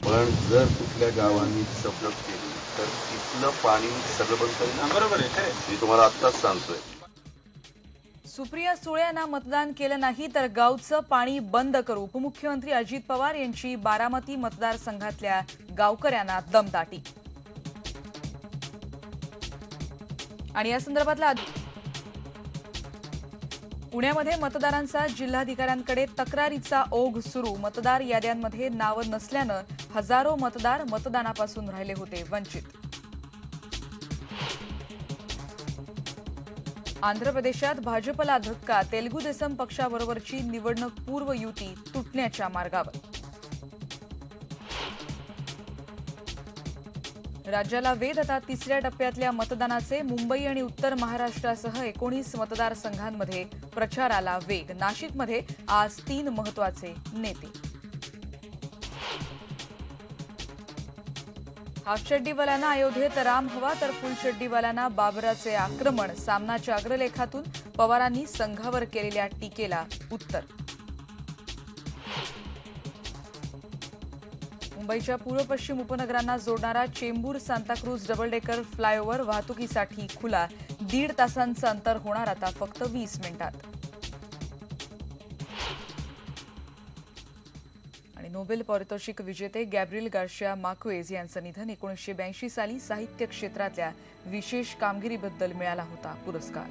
पण जर कुठल्या गावांनी डेव्हलप केली तर तिथलं पाणी सगळं बंद होईल. बरोबर आहे, खरं आहे. मी तुम्हाला आत्ताच सांगतोय. सुप्रिया सुळे यांना मतदान केलं नाही तर गावचं पाणी बंद करू. उपमुख्यमंत्री अजित पवार यांची बारामती मतदारसंघातल्या गावकऱ्यांना दमदाटी. आणि या संदर्भातला पुण्यामध्ये मतदारांचा जिल्हाधिकाऱ्यांकडे तक्रारीचा ओघ सुरू. मतदार याद्यांमध्ये नावं नसल्यानं हजारो मतदार मतदानापासून राहिले होते वंचित. आंध्र प्रदेशात भाजपला धक्का. तेलुगू देसम पक्षाबरोबरची निवडणूक पूर्व युती तुटण्याच्या मार्गावर. राज्याला वेध आता तिसऱ्या टप्प्यातल्या मतदानाचे. मुंबई आणि उत्तर महाराष्ट्रासह 19 मतदारसंघांमध्ये प्रचाराला वेग. नाशिकमध्ये आज 3 महत्वाचे नेते. हाफचड्डीवाल्यांना अयोध्येत राम हवा तर फुलचड्डीवाल्यांना बाबराचे आक्रमण. सामनाच्या अग्रलेखातून पवारांनी संघावर केलेल्या टीकेला उत्तर. मुंबईच्या पूर्व पश्चिम उपनगरांना जोडणारा Chembur Santacruz double decker flyover वाहतुकीसाठी खुला. 1.5 तासांचं अंतर होणार आता फक्त 20 मिनिटात. आणि नोबेल पारितोषिक विजेते गॅब्रिएल गार्शिया मार्क्वेज यांचं निधन. 1982 साली साहित्य क्षेत्रातल्या विशेष कामगिरीबद्दल मिळाला होता पुरस्कार.